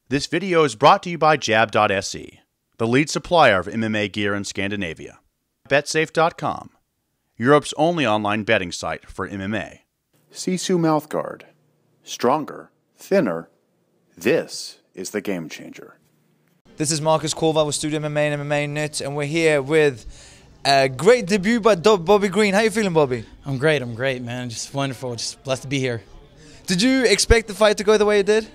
This video is brought to you by Jab.se, the lead supplier of MMA gear in Scandinavia. BetSafe.com, Europe's only online betting site for MMA. Sisu mouthguard. Stronger, thinner. This is the game changer. This is Marcus Korval with Studio MMA and MMA Net, and we're here with a great debut by Bobby Green. How you feeling, Bobby? I'm great, man. Just wonderful. Just blessed to be here. Did you expect the fight to go the way it did?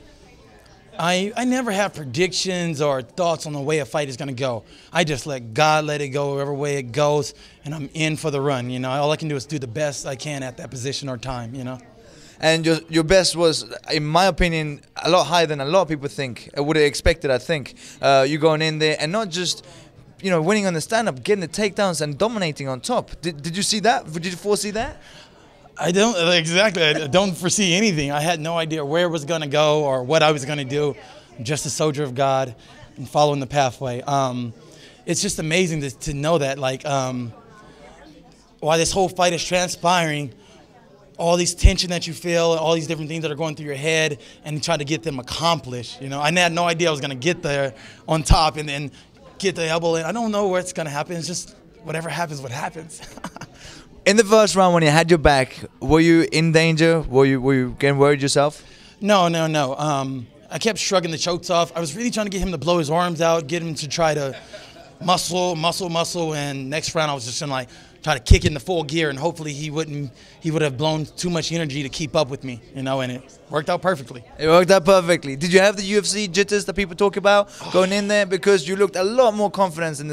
I never have predictions or thoughts on the way a fight is going to go. I just let God let it go whatever way it goes, and I'm in for the run. You know, all I can do is do the best I can at that position or time, you know. And your best was, in my opinion, a lot higher than a lot of people think. I would have expected, I think. You going in there and not just, you know, winning on the stand-up, getting the takedowns and dominating on top. Did you see that? Did you foresee that? I don't foresee anything. I had no idea where it was going to go or what I was going to do. I'm just a soldier of God and following the pathway. It's just amazing to know that, like, while this whole fight is transpiring, all these tension that you feel, all these different things that are going through your head, and try to get them accomplished. You know, I had no idea I was going to get there on top and then get the elbow in. I don't know where it's going to happen. It's just whatever happens, what happens. In the first round, when you had your back, were you in danger? Were you getting worried yourself? No. I kept shrugging the chokes off. I was really trying to get him to blow his arms out, get him to try to muscle, and next round I was just gonna like try to kick in the full gear, and hopefully he would have blown too much energy to keep up with me, you know, and it worked out perfectly. It worked out perfectly. Did you have the UFC jitters that people talk about going in there? Because you looked a lot more confident in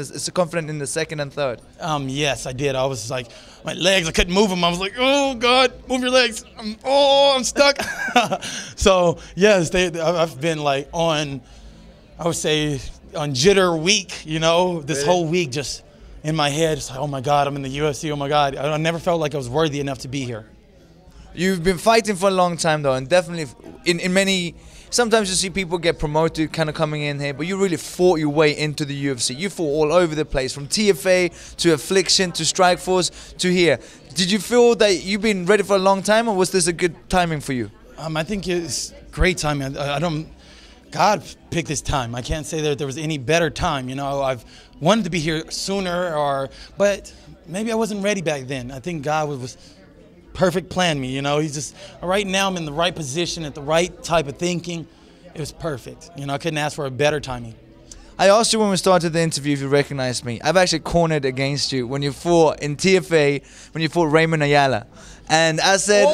the second and third. Yes, I did. I was like, my legs, I couldn't move them. I was like, oh God, move your legs. I'm stuck. So yes, I've been like on, I would say, on jitter week, you know, this whole week just in my head, it's like, oh my God, I'm in the UFC, oh my God. I never felt like I was worthy enough to be here. You've been fighting for a long time though, and definitely in many, sometimes you see people get promoted kind of coming in here, but you really fought your way into the UFC. You fought all over the place, from TFA to Affliction to Strikeforce to here. Did you feel that you've been ready for a long time, or was this a good timing for you? I think it's great timing. God picked this time. I can't say that there was any better time. You know, I've wanted to be here sooner, but maybe I wasn't ready back then. I think God was perfect planned me. You know, He's just right now I'm in the right position at the right type of thinking. It was perfect. You know, I couldn't ask for a better timing. I asked you when we started the interview if you recognized me. I've actually cornered against you when you fought in TFA, when you fought Raymond Ayala. And I said...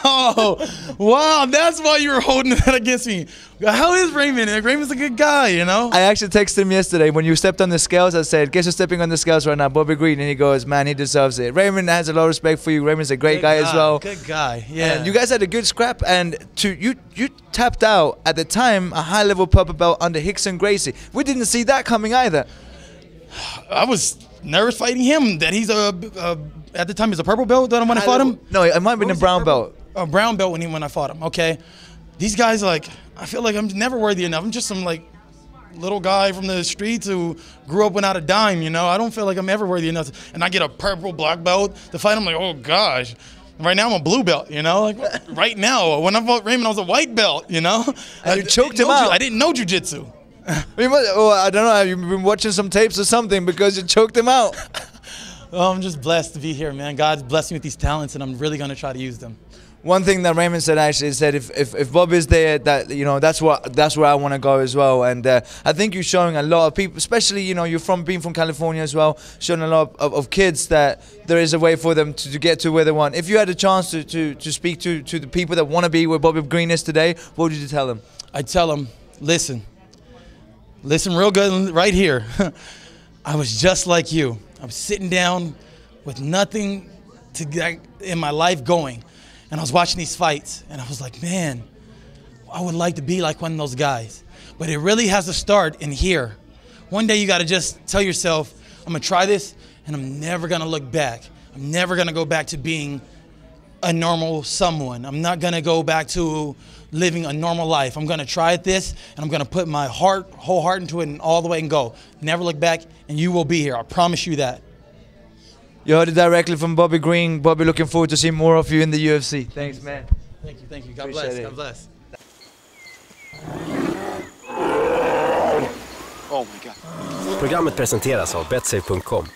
Oh, wow, that's why you were holding that against me. How is Raymond? Raymond's a good guy, you know? I actually texted him yesterday. When you stepped on the scales, I said, guess who's stepping on the scales right now? Bobby Green. And he goes, man, he deserves it. Raymond has a lot of respect for you. Raymond's a great guy as well. Good guy, yeah. And you guys had a good scrap. And you tapped out, at the time, a high-level purple belt under Rickson Gracie. We didn't see that coming either. I was nervous fighting him. That he's at the time he's a purple belt when I fought him? No, it might have been a brown belt. A brown belt when I fought him, okay. These guys, like, I feel like I'm never worthy enough. I'm just some, like, little guy from the streets who grew up without a dime, you know? I don't feel like I'm ever worthy enough. And I get a purple black belt to fight. I'm like, oh, gosh. Right now I'm a blue belt, you know? Like, right now, when I fought Raymond, I was a white belt, you know? And you choked him out. I didn't know jiu-jitsu. I don't know, you've been watching some tapes or something because you choked him out. Well, I'm just blessed to be here, man. God's blessed me with these talents, and I'm really going to try to use them. One thing that Raymond said actually is that if Bob is there, that, you know, that's where I want to go as well. And I think you're showing a lot of people, especially, you know, you're being from California as well, showing a lot of kids that there is a way for them to get to where they want. If you had a chance to speak to the people that want to be where Bobby Green is today, what would you tell them? I'd tell them, listen real good right here. I was just like you. I was sitting down with nothing to get in my life going. And I was watching these fights, and I was like, man, I would like to be like one of those guys. But it really has to start in here. One day you got to just tell yourself, I'm going to try this, and I'm never going to look back. I'm never going to go back to being a normal someone. I'm not going to go back to living a normal life. I'm going to try this, and I'm going to put my whole heart into it and all the way and go. Never look back, and you will be here. I promise you that. You heard it directly from Bobby Green. Bobby, looking forward to seeing more of you in the UFC. Thanks, man. Thank you. God bless. God bless. Oh my God. Programmet presenteras av betsafe.com.